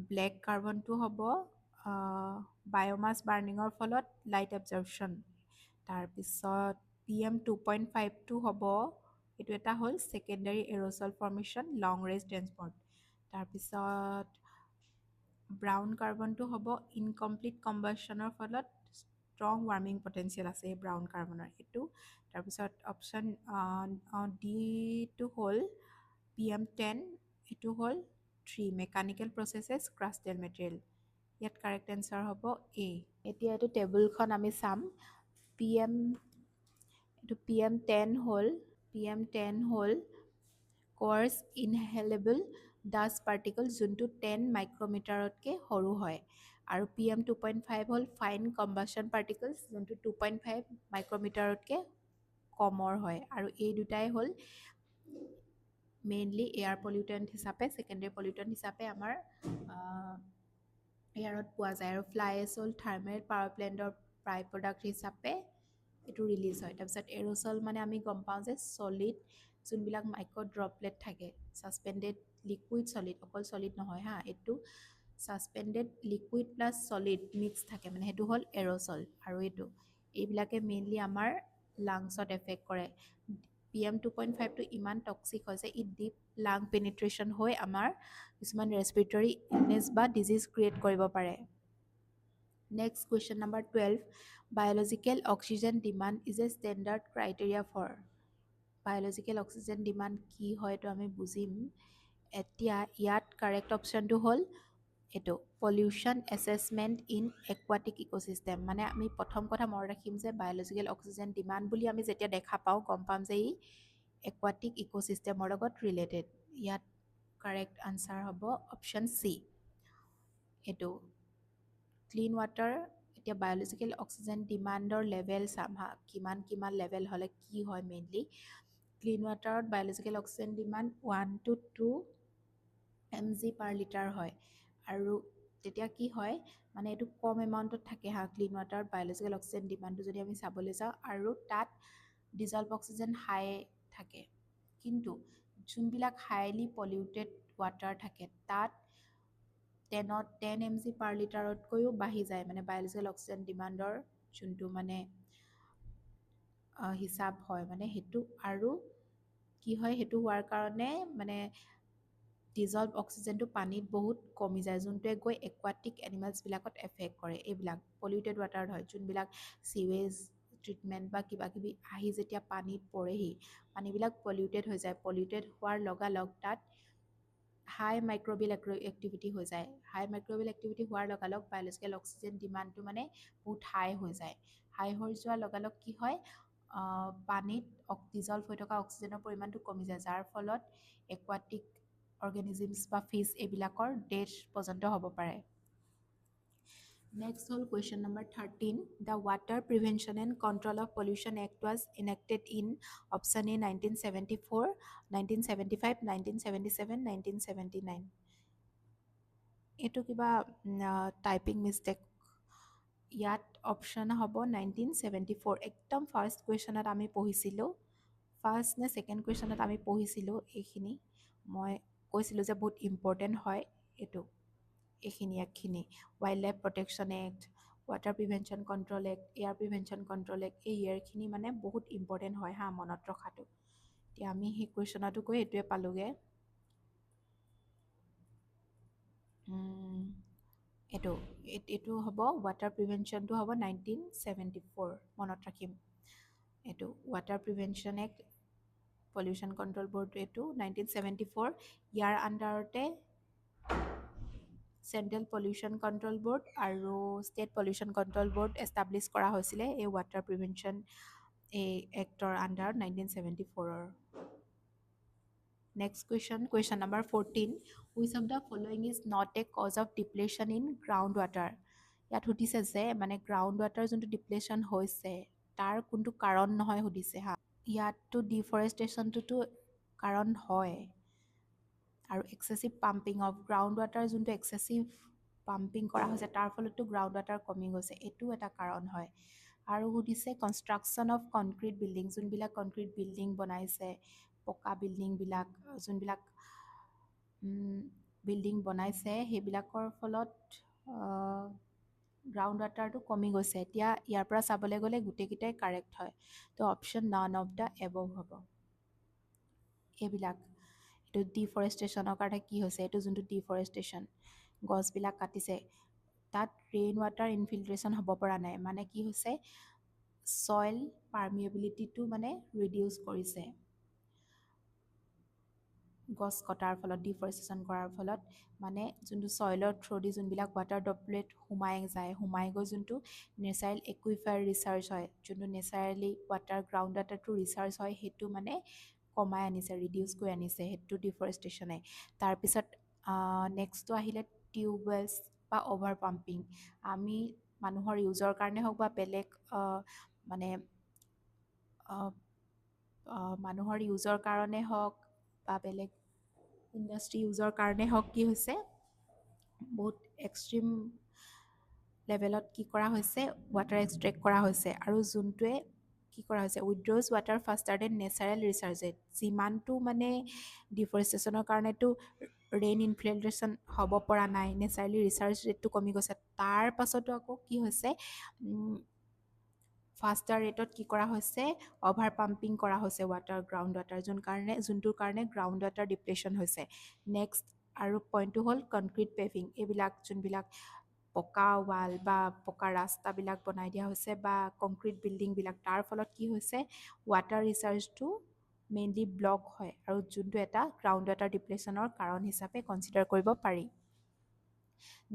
ব্লেক কাৰ্বনটো হ'ব বায়'মাছ বাৰ্ণিঙৰ ফলত লাইট এবজৰ্পশ্যন তাৰপিছত PM 2.5টো হ'ব এইটো এটা হ'ল secondary aerosol formation long range transport তাৰপিছত ব্ৰাউন কাৰ্বনটো হ'ব ইনকমপ্লিট কম্বাশ্যনৰ ফলত ষ্ট্ৰং ৱাৰ্মিং পটেঞ্চিয়েল আছে এই ব্ৰাউন কাৰ্বনৰ এইটো। তাৰপিছত অপশ্যন ডিটো হ'ল PM10, এইটো হ'ল 3 মেকানিকেল প্ৰচেছেছ ক্ৰাষ্টেল মেটেৰিয়েল। ইয়াত কাৰেক্ট এনচাৰ হ'ব এ। এতিয়া এইটো টেবুলখন আমি চাম। পি এম এইটো PM10 হ'ল কোৱাৰ্ছ ইনহেলেবল ডাষ্ট পাৰ্টিকল যোনটো 10 মাইক্ৰমিটাৰতকৈ সৰু হয়, আৰু PM2.5 হ'ল ফাইন কম্বাশ্যন পাৰ্টিকলছ যোনটো 2.5 মাইক্ৰমিটাৰতকৈ কমৰ হয়, আৰু এই দুটাই হ'ল মেইনলি এয়াৰ পলিউটেণ্ট হিচাপে, ছেকেণ্ডেৰী পলিউটেণ্ট হিচাপে আমাৰ এয়াৰত পোৱা যায়। আৰু ফ্লাই এছ হ'ল থাৰ্মেল পাৱাৰ প্লেণ্টৰ প্ৰায় প্ৰডাক্ট হিচাপে এইটো ৰিলিজ হয়। তাৰপিছত এৰ'চল মানে আমি গম পাওঁ যে ছলিড যোনবিলাক মাইক্ৰ' ড্ৰপলেট থাকে, ছাছপেণ্ডেড লিকুইড ছলিড, অকল ছলিড নহয় হা, এইটো suspended liquid plus solid mix থাকে, মানে সেইটো হ'ল এৰ'চল। আৰু এইবিলাকে মেইনলি আমাৰ লাংছত এফেক্ট কৰে। PM2.5টো ইমান টক্সিক হয় যে ই ডিপ লাং পেনিট্ৰেশ্যন হৈ আমাৰ কিছুমান ৰেছপিৰেটৰী ইলনেছ বা ডিজিজ ক্ৰিয়েট কৰিব পাৰে। Next question number 12, biological oxygen demand is a standard criteria for. Biological oxygen demand কি হয় এইটো আমি বুজিম এতিয়া। ইয়াত কাৰেক্ট অপশ্যনটো হ'ল এইটো pollution assessment in aquatic ecosystem. মানে আমি প্ৰথম কথা মনত ৰাখিম যে বায়'লজিকেল অক্সিজেন ডিমাণ্ড বুলি আমি যেতিয়া দেখা পাওঁ গম পাম যে ই একুৱাটিক ইক'ছিষ্টেমৰ লগত ৰিলেটেড। ইয়াত কাৰেক্ট আনচাৰ হ'ব অপশ্যন চি, এইটো ক্লিন ৱাটাৰ। এতিয়া বায়'লজিকেল অক্সিজেন ডিমাণ্ডৰ লেভেল চাম হা, কিমান লেভেল হ'লে কি হয়। মেইনলি ক্লিন ৱাটাৰত বায়'লজিকেল অক্সিজেন ডিমাণ্ড 1 to 2 mg/লিটাৰ হয়, আৰু তেতিয়া কি হয় মানে এইটো কম এমাউণ্টত থাকে হা, ক্লিন ৱাটাৰত বায়'লজিকেল অক্সিজেন ডিমাণ্ডটো যদি আমি চাবলৈ যাওঁ, আৰু তাত ডিজলভ অক্সিজেন হাই থাকে। কিন্তু যোনবিলাক হাইলি পলিউটেড ৱাটাৰ থাকে তাত 10 mg/লিটাৰতকৈও বাঢ়ি যায়, মানে বায়'লজিকেল অক্সিজেন ডিমাণ্ডৰ যোনটো মানে হিচাপ হয় মানে সেইটো। আৰু কি হয় সেইটো হোৱাৰ কাৰণে মানে ডিজলভ অক্সিজেনটো পানীত বহুত কমি যায়, যোনটোৱে গৈ একুৱাটিক এনিমেলছবিলাকত এফেক্ট কৰে। এইবিলাক পলিউটেড ৱাটাৰত হয়, যোনবিলাক চিৱেজ ট্ৰিটমেণ্ট বা কিবাকিবি আহি যেতিয়া পানীত পৰেহি, পানীবিলাক পলিউটেড হৈ যায়। পলিউটেড হোৱাৰ লগালগ তাত হাই মাইক্ৰ'বিয়েল এক্টিভিটি হৈ যায়। হাই মাইক্ৰ'বিয়েল এক্টিভিটি হোৱাৰ লগালগ বায়'লজিকেল অক্সিজেন ডিমাণ্ডটো মানে বহুত হাই হৈ যায়। হাই হৈ যোৱাৰ লগালগ কি হয়, পানীত ডিজলভ হৈ থকা অক্সিজেনৰ পৰিমাণটো কমি যায়, যাৰ ফলত একুৱাটিক অৰ্গেনিজিমছ বা ফিছ এইবিলাকৰ ডেথ পৰ্যন্ত হ'ব পাৰে। নেক্সট হ'ল question number 13, the water prevention and control of pollution act was ইনেক্টেড in option A 1974, 1975, 1977, 1979। এইটো কিবা টাইপিং মিষ্টেক। ইয়াত অপশ্যন হ'ব 1974। একদম ফাৰ্ষ্ট কুৱেশ্যনত আমি পঢ়িছিলোঁ, ফাৰ্ষ্ট নে ছেকেণ্ড কুৱেশ্যনত আমি পঢ়িছিলোঁ এইখিনি। মই কৈছিলোঁ যে বহুত ইম্পৰ্টেণ্ট হয় এইখিনি wild life protection act, water prevention control act, air prevention control act, এই ইয়েৰখিনি মানে বহুত ইম্পৰ্টেণ্ট হয় হা, মনত ৰখাটো। এতিয়া আমি সেই কুৱেশ্যনতো গৈ এইটোৱে পালোঁগৈ। এইটো হ'ব ৱাটাৰ প্ৰিভেনশ্যনটো হ'ব 1974, মনত ৰাখিম। এইটো water prevention act, pollution control board, এইটো 1974। ইয়াৰ আণ্ডাৰতে চেণ্ট্ৰেল পলিউশ্যন কণ্ট্ৰল ব'ৰ্ড আৰু state pollution control board establish কৰা হৈছিলে এই ৱাটাৰ প্ৰিভেনশ্যন এই এক্টৰ আণ্ডাৰত 1974। Next question number 14, which of the following is not a cause of depletion in ground water. ইয়াত সুধিছে যে মানে গ্ৰাউণ্ড ৱাটাৰ যোনটো ডিপ্লেশ্যন হৈছে তাৰ কোনটো কাৰণ নহয় সুধিছে হা। ইয়াততো ডিফৰেষ্টেশ্যনটোতো কাৰণ হয়, আৰু এক্সেছিভ পাম্পিং অফ গ্ৰাউণ্ড ৱাটাৰ, যোনটো এক্সেছিভ পাম্পিং কৰা হৈছে তাৰ ফলতো গ্ৰাউণ্ড ৱাটাৰ কমি গৈছে, এইটোও এটা কাৰণ হয়। আৰু সুধিছে কনষ্ট্ৰাকশ্যন অফ কনক্ৰিট বিল্ডিং, যোনবিলাক কনক্ৰিট বিল্ডিং বনাইছে, পকা বিল্ডিংবিলাক, যোনবিলাক বিল্ডিং বনাইছে সেইবিলাকৰ ফলত গ্ৰাউণ্ড ৱাটাৰটো কমি গৈছে। এতিয়া ইয়াৰ পৰা চাবলৈ গ'লে গোটেইকেইটাই কাৰেক্ট হয়, তো option none of the above হ'ব। এইবিলাক এইটো ডিফৰেষ্টেশ্যনৰ কাৰণে কি হৈছে, এইটো যোনটো ডিফৰেষ্টেশ্যন, গছবিলাক কাটিছে তাত ৰেইন ৱাটাৰ ইনফিল্ট্ৰেশ্যন হ'ব পৰা নাই, মানে কি হৈছে ছইল পাৰ্মিএবিলিটিটো মানে ৰিডিউচ কৰিছে গছ কটাৰ ফলত, ডিফৰেষ্টেশ্যন কৰাৰ ফলত। মানে যোনটো ছইলৰ থ্ৰুদি যোনবিলাক ৱাটাৰ ড্ৰপলেট সোমাই গৈ যোনটো নেচাৰেল একুইফায়াৰ ৰিচাৰ্জ হয়, যোনটো নেচাৰেলি গ্ৰাউণ্ড ৱাটাৰটো ৰিচাৰ্জ হয়, সেইটো মানে কমাই আনিছে, ৰিডিউচ কৰি আনিছে, সেইটো ডিফৰেষ্টেশ্যনে। তাৰপিছত নেক্সটটো আহিলে টিউবৱেলছ বা অ'ভাৰ পাম্পিং। আমি মানুহৰ ইউজৰ কাৰণে হওক বা বেলেগ মানে মানুহৰ ইউজৰ কাৰণে হওক বা বেলেগ ইণ্ডাষ্ট্ৰী ইউজৰ কাৰণে হওক, কি হৈছে বহুত এক্সট্ৰিম লেভেলত কি কৰা হৈছে, ৱাটাৰ এক্সট্ৰেক্ট কৰা হৈছে, আৰু যোনটোৱে কি কৰা হৈছে উইড্ৰজ ৱাটাৰ ফাষ্টাৰ দেন নেচাৰেল ৰিচাৰ্জেড। যিমানটো মানে ডিফৰেষ্টেশ্যনৰ কাৰণেতো ৰেইন ইনফিল্ট্ৰেশ্যন হ'ব পৰা নাই, নেচাৰেলি ৰিচাৰ্জ ৰেটটো কমি গৈছে, তাৰ পাছতো আকৌ কি হৈছে ফাষ্টাৰ ৰেটত কি কৰা হৈছে, অভাৰ পাম্পিং কৰা হৈছে গ্ৰাউণ্ড ৱাটাৰ, যোনটোৰ কাৰণে গ্ৰাউণ্ড ৱাটাৰ ডিপ্ৰেশ্যন হৈছে। নেক্সট আৰু পইণ্টটো হ'ল কনক্ৰিট পেভিং। এইবিলাক যোনবিলাক পকা ৱাল বা পকা ৰাস্তাবিলাক বনাই দিয়া হৈছে বা কংক্ৰিট বিল্ডিংবিলাক, তাৰ ফলত কি হৈছে ৱাটাৰ ৰিচাৰ্জটো মেইনলি ব্লক হয়, আৰু যোনটো এটা গ্ৰাউণ্ড ৱাটাৰ ডিপ্ৰেশ্যনৰ কাৰণ হিচাপে কনচিডাৰ কৰিব পাৰি।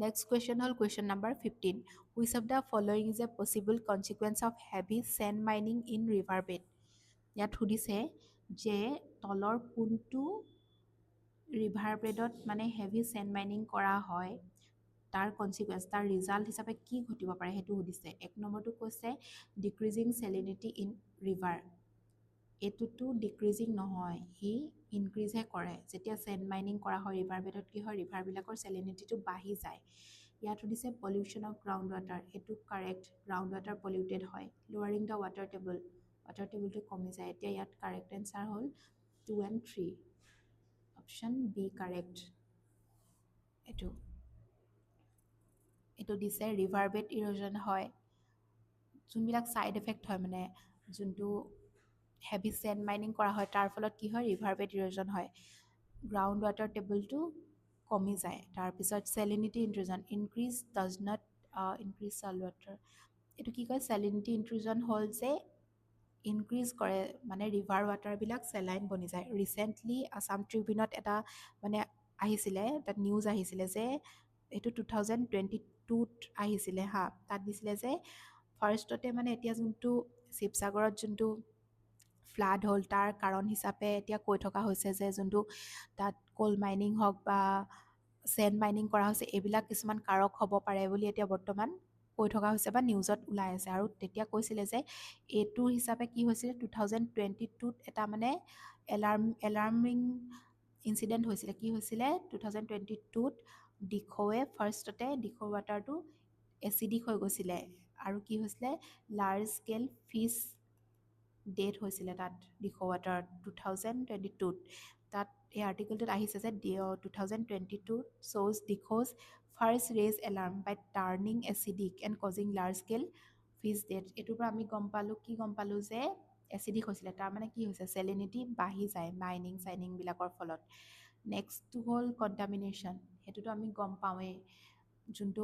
নেক্সট কুৱেশ্যন হ'ল question number 15, which of the following is a possible consequence of heavy sand mining in river bed. ইয়াত সুধিছে যে তলৰ কোনটো ৰিভাৰ বেডত মানে হেভি চেণ্ড মাইনিং কৰা হয়, তাৰ কনচিকুৱেঞ্চ, তাৰ ৰিজাল্ট হিচাপে কি ঘটিব পাৰে সেইটো সুধিছে। এক নম্বৰটো কৈছে ডিক্ৰিজিং চেলিনিটি ইন ৰিভাৰ। এইটোতো ডিক্ৰিজিং নহয়, ই ইনক্ৰিজহে কৰে। যেতিয়া চেণ্ড মাইনিং কৰা হয় ৰিভাৰ বেডত, কি হয় ৰিভাৰবিলাকৰ চেলিনিটিটো বাঢ়ি যায়। ইয়াত সুধিছে পলিউশ্যন অফ গ্ৰাউণ্ড ৱাটাৰ, এইটো কাৰেক্ট, গ্ৰাউণ্ড ৱাটাৰ পলিউটেড হয়। লৱাৰিং দ্য ৱাটাৰ টেবুলটো কমি যায়। এতিয়া ইয়াত কাৰেক্ট এনচাৰ হ'ল 2 and 3, অপশ্যন বি কাৰেক্ট। এইটো দিছে ৰিভাৰ বেড ইৰ'জন হয়, যোনবিলাক ছাইড এফেক্ট হয়, মানে যোনটো হেভি চেণ্ড মাইনিং কৰা হয় তাৰ ফলত কি হয় ৰিভাৰ বেড ইৰ'জন হয়, গ্ৰাউণ্ড ৱাটাৰ টেবুলটো কমি যায়। তাৰপিছত salinity intrusion, increase does not increase soil water. এইটো কি কয়, চেলিনিটি ইনট্ৰুজন হ'ল যে ইনক্ৰিজ কৰে, মানে ৰিভাৰ ৱাটাৰবিলাক চেলাইন বনি যায়। ৰিচেণ্টলি আছাম ট্ৰিবিউনত এটা মানে আহিছিলে, তাত নিউজ আহিছিলে যে এইটো 2022ত আহিছিলে হা, তাত দিছিলে যে ফাৰ্ষ্টতে মানে এতিয়া যোনটো শিৱসাগৰত যোনটো ফ্লাড হ'ল তাৰ কাৰণ হিচাপে এতিয়া কৈ থকা হৈছে যে যোনটো তাত ক'ল মাইনিং হওক বা চেণ্ড মাইনিং কৰা হৈছে, এইবিলাক কিছুমান কাৰক হ'ব পাৰে বুলি এতিয়া বৰ্তমান কৈ থকা হৈছে বা নিউজত ওলাই আছে। আৰু তেতিয়া কৈছিলে যে এইটো হিচাপে কি হৈছিলে 2022ত এটা মানে এলাৰ্মিং ইনচিডেণ্ট হৈছিলে। কি হৈছিলে 2022ত দিখৌ ৱাটাৰটো এচিডিক হৈ গৈছিলে, আৰু কি হৈছিলে লাৰ্জ স্কেল ফিছ ডেথ হৈছিলে তাত দিখৌ ৱাটাৰত 2022ত। তাত এই আৰ্টিকলটোত আহিছে যে 2022 শ্ব'জ Dikhow's first raise alarm by turning acidic and causing large scale fish death. এইটোৰ পৰা আমি গম পালোঁ যে এচিডিক হৈছিলে, তাৰমানে কি হৈছে চেলিনিটি বাঢ়ি যায় মাইনিং চাইনিংবিলাকৰ ফলত। নেক্সটটো হ'ল কণ্টামিনেশ্যন, সেইটোতো আমি গম পাওঁৱেই, যোনটো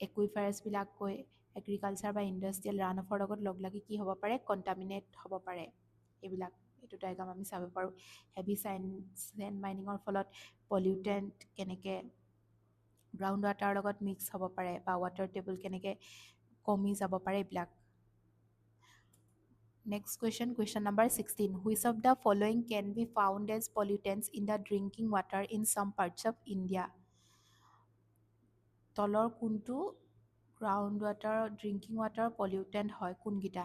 একুইফায়াৰ্ছবিলাক গৈ এগ্ৰিকালচাৰ বা ইণ্ডাষ্ট্ৰিয়েল ৰান অফৰ লগত লগ লাগি কি হ'ব পাৰে কণ্টামিনেট হ'ব পাৰে। এইটো ডাইগ্ৰাম আমি চাব পাৰোঁ। হেভি চেণ্ড মাইনিঙৰ ফলত পলিউটেণ্ট কেনেকৈ গ্ৰাউণ্ড ৱাটাৰৰ লগত মিক্স হ'ব পাৰে বা ৱাটাৰ টেবুল কেনেকৈ কমি যাব পাৰে এইবিলাক। Next question number 16, which of the following can be found as pollutants in the drinking water in some parts of India. তলৰ কোনটো ground water drinking water pollutant হয়, কোনকেইটা?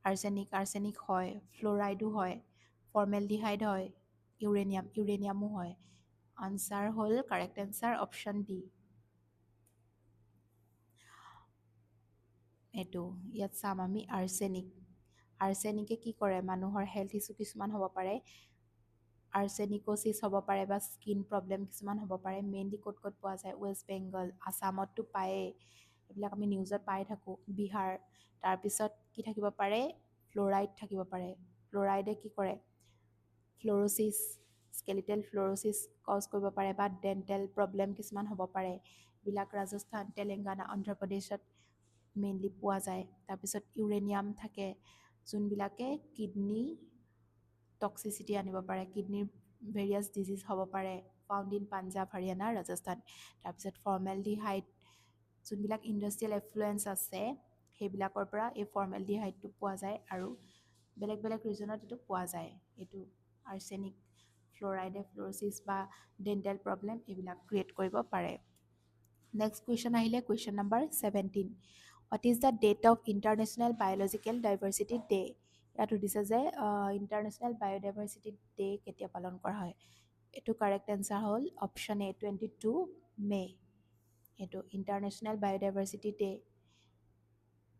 আৰ্ছেনিক হয়, ফ্ল'ৰাইডো হয়, ফৰ্মেলডিহাইড হয়, ইউৰেনিয়ামো হয়। আনচাৰ হ'ল কাৰেক্ট এনচাৰ অপশ্যন ডি। ইয়াত চাম আমি আৰ্ছেনিকে কি কৰে, মানুহৰ হেল্থ ইছ্যু কিছুমান হ'ব পাৰে, আৰ্ছেনিক'চিছ হ'ব পাৰে বা স্কিন প্ৰব্লেম কিছুমান হ'ব পাৰে। মেইনলি ক'ত পোৱা যায়, ৱেষ্ট বেংগল, আছামততো পায়েই, এইবিলাক আমি নিউজত পাই থাকোঁ, বিহাৰ। তাৰপিছত কি থাকিব পাৰে, ফ্ল'ৰাইড থাকিব পাৰে। ফ্ল'ৰাইডে কি কৰে, স্কেলিটেল ফ্ল'ৰ'চিছ কজ কৰিব পাৰে বা ডেণ্টেল প্ৰব্লেম কিছুমান হ'ব পাৰে। বিলাক ৰাজস্থান, তেলেংগানা, অন্ধ্ৰ প্ৰদেশত মেইনলি পোৱা যায়। তাৰপিছত ইউৰেনিয়াম থাকে যোনবিলাকে কিডনী টক্সিচিটি আনিব পাৰে, কিডনীৰ ভেৰিয়াছ ডিজিজ হ'ব পাৰে, ফাউণ্ড ইন পাঞ্জাৱ, হাৰিয়ানা, ৰাজস্থান। তাৰপিছত ফৰ্মেলডিহাইড যোনবিলাক ইণ্ডাষ্ট্ৰিয়েল এফ্লুৱেঞ্চ আছে সেইবিলাকৰ পৰা এই ফৰ্মেলডিহাইডটো পোৱা যায় আৰু বেলেগ বেলেগ ৰিজনত এইটো পোৱা যায়। এইটো আৰ্ছেনিক ফ্ল'ৰাইডে ফ্ল'ৰচিছ বা ডেণ্টেল প্ৰব্লেম এইবিলাক ক্ৰিয়েট কৰিব পাৰে। নেক্সট কুৱেশ্যন আহিলে question number 17। What is the date of international biological diversity day? ইয়াত সুধিছে যে ইণ্টাৰনেশ্যনেল বায়'ডাইভাৰ্চিটি ডে কেতিয়া পালন কৰা হয়। এইটো কাৰেক্ট এনচাৰ হ'ল অপশ্যন এ 22 মে'। এইটো ইণ্টাৰনেশ্যনেল বায়'ডাইভাৰ্চিটি ডে।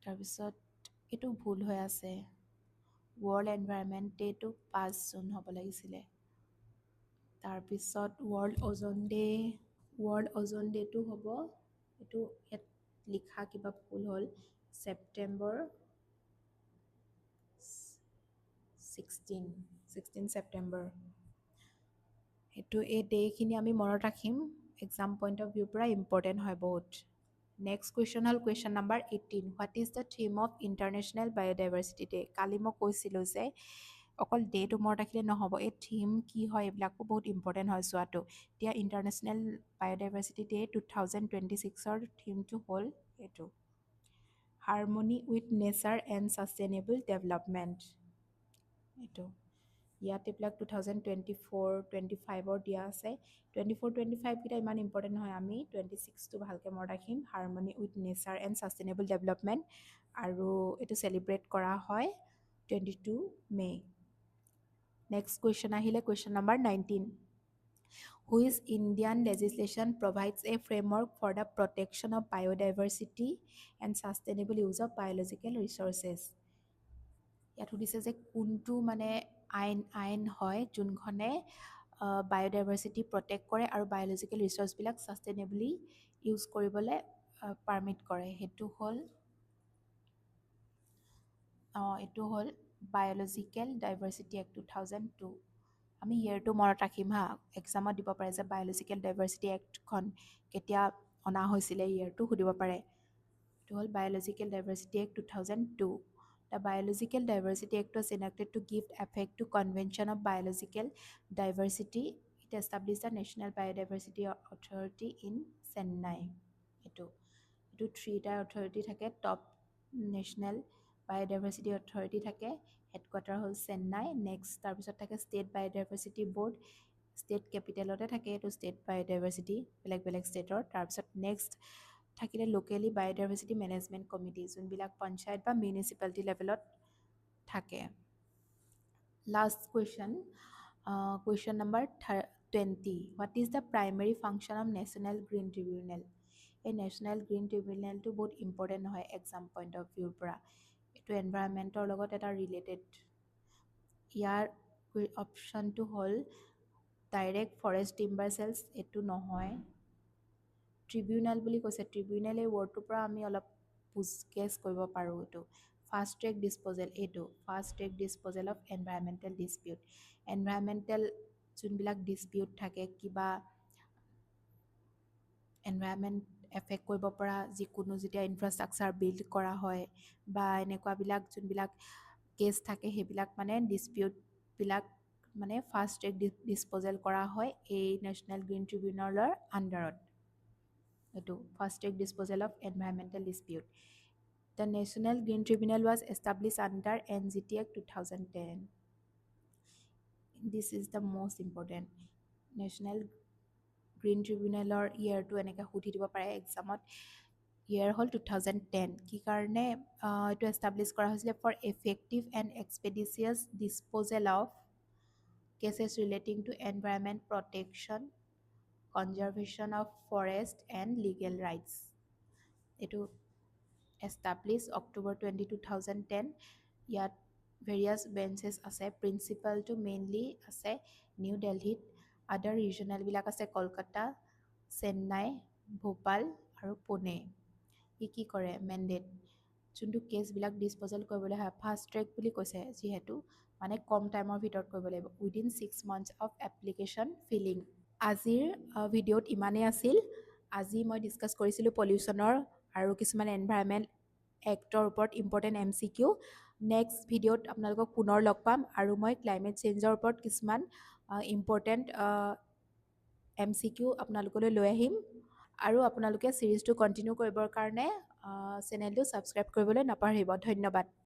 তাৰপিছত এইটো ভুল হৈ আছে, ৱৰ্ল্ড এনভাইৰনমেণ্ট ডে'টো 5 জুন হ'ব লাগিছিলে। তাৰপিছত ৱৰ্ল্ড অজন ডে'টো হ'ব, এইটো ইয়াত লিখা কিবা ভুল হ'ল, ছেপ্টেম্বৰ 16 ছেপ্টেম্বৰ। সেইটো এই ডে'খিনি আমি মনত ৰাখিম, এক্সাম পইণ্ট অফ ভিউৰ পৰা ইম্পৰ্টেণ্ট হয় বহুত। নেক্সট কুৱেশ্যন হ'ল question number 18। What is the theme of international biodiversity day? কালি মই কৈছিলোঁ যে অকল ডে'টো মনত ৰাখিলে নহ'ব, এই থিম কি হয় এইবিলাকো বহুত ইম্পৰ্টেণ্ট হয় চোৱাটো। এতিয়া ইণ্টাৰনেশ্যনেল বায়'ডাইভাৰ্চিটি ডে 2026ৰ থিমটো হ'ল এইটো, harmony with nature and sustainable development. এইটো ইয়াত এইবিলাক 2024, 25ৰ দিয়া আছে। 24, 25 কেইটা ইমান ইম্পৰ্টেণ্ট নহয়, আমি 26টো ভালকৈ মনত ৰাখিম, harmony with nature and sustainable development, আৰু এইটো চেলিব্ৰেট কৰা হয় 22 মে'। নেক্সট কুৱেশ্যন আহিলে question number 19। Which Indian legislation provides a framework for the protection of biodiversity and sustainable use of biological resources? ইয়াত সুধিছে যে কোনটো মানে আইন হয় যোনখনে বায়'ডাইভাৰ্চিটি প্ৰটেক্ট কৰে আৰু বায়'লজিকেল ৰিচ'ৰ্চবিলাক ছাষ্টেইনেবলি ইউজ কৰিবলৈ পাৰ্মিট কৰে। এইটো হ'ল বায়'লজিকেল ডাইভাৰ্চিটি এক্ট 2002। আমি ইয়েৰটো মনত ৰাখিম হা, এক্সামত দিব পাৰে যে বায়'লজিকেল ডাইভাৰ্চিটি এক্টখন কেতিয়া অনা হৈছিলে, ইয়েৰটো সুধিব পাৰে। এইটো হ'ল biological diversity act 2002। The Biological Diversity Act was enacted to give effect to Convention of Biological Diversity. It established the National Biodiversity Authority in Chennai. এইটো 3টা অথৰিটি থাকে, টপ নেশ্যনেল বায়'ডাইভাৰ্চিটি অথৰিটি থাকে, হেডকোৱাৰ্টাৰ হ'ল Chennai. Next তাৰপিছত থাকে state biodiversity board, state কেপিটেলতে থাকে এইটো state biodiversity বেলেগ বেলেগ ষ্টেটৰ। তাৰপিছত নেক্সট থাকিলে লোকেলি বায়'ডাইভাৰ্চিটি মেনেজমেণ্ট কমিটি, যোনবিলাক পঞ্চায়ত বা মিউনিচিপালিটি লেভেলত থাকে। Last question, question number 20। What is the primary function of national green tribunal? এই নেশ্যনেল গ্ৰীণ ট্ৰিবিউনেলটো বহুত ইম্পৰ্টেণ্ট হয় এক্সাম পইণ্ট অফ ভিউৰ পৰা। এইটো এনভাইৰনমেণ্টৰ লগত এটা ৰিলেটেড। ইয়াৰ অপশ্যনটো হ'ল ডাইৰেক্ট ফৰেষ্ট টিম্বাৰ চেলছ, এইটো নহয়। ট্ৰিবিউনেল বুলি কৈছে, ট্ৰিবিউনেল এই ৱৰ্ডটোৰ পৰা আমি অলপ গেছ কৰিব পাৰোঁ। এইটো ফাষ্ট ট্ৰেক ডিছপ'জেল, এইটো fast track disposal of environmental dispute. Environmental যোনবিলাক ডিছপিউট থাকে, কিবা এনভাইৰনমেণ্ট এফেক্ট কৰিব পৰা যিকোনো যেতিয়া ইনফ্ৰাষ্ট্ৰাকচাৰ বিল্ড কৰা হয় বা এনেকুৱাবিলাক যোনবিলাক কেছ থাকে, সেইবিলাক মানে ডিছপিউটবিলাক মানে ফাষ্ট ট্ৰেক ডিছপ'জেল কৰা হয় এই নেশ্যনেল গ্ৰীণ ট্ৰিবিউনেলৰ আণ্ডাৰত। এইটো fast track disposal of environmental dispute. The national green tribunal was establish under NGT Act 2010. This is the most important. National green ট্ৰিবিউনেলৰ ইয়েৰটো এনেকৈ সুধি দিব পাৰে এক্সামত। ইয়েৰ হ'ল 2010। কি কাৰণে এইটো এষ্টাব্লিছ কৰা হৈছিলে? For effective and expeditious disposal of cases relating to environment protection, conservation of forest and legal rights. এইটো এষ্টাব্লিছ অক্টোবৰ 20, 2010। ইয়াত ভেৰিয়াছ বেঞ্চেছ আছে, প্ৰিন্সিপালটো মেইনলি আছে নিউ দিল্লীত, আদাৰ ৰিজনেলবিলাক আছে কলকাতা, চেন্নাই, ভোপাল আৰু পুনে। ই কি কৰে? মেণ্ডেট যোনটো কেছবিলাক ডিছপ'জেল কৰিবলৈ হয়, ফাষ্ট ট্ৰেক বুলি কৈছে যিহেতু, মানে কম টাইমৰ ভিতৰত কৰিব লাগিব, within 6 months of application filling. আজিৰ ভিডিঅ'ত ইমানেই আছিল। আজি মই ডিছকাছ কৰিছিলোঁ পলিউশ্যনৰ আৰু কিছুমান এনভাইৰনমেণ্ট এক্টৰ ওপৰত ইম্পৰ্টেণ্ট MCQ। নেক্সট ভিডিঅ'ত আপোনালোকক পুনৰ লগ পাম আৰু মই ক্লাইমেট চেঞ্জৰ ওপৰত কিছুমান ইম্পৰ্টেণ্ট MCQ আপোনালোকলৈ লৈ আহিম। আৰু আপোনালোকে ছিৰিজটো কণ্টিনিউ কৰিবৰ কাৰণে চেনেলটো ছাবস্ক্ৰাইব কৰিবলৈ নাপাহৰিব। ধন্যবাদ।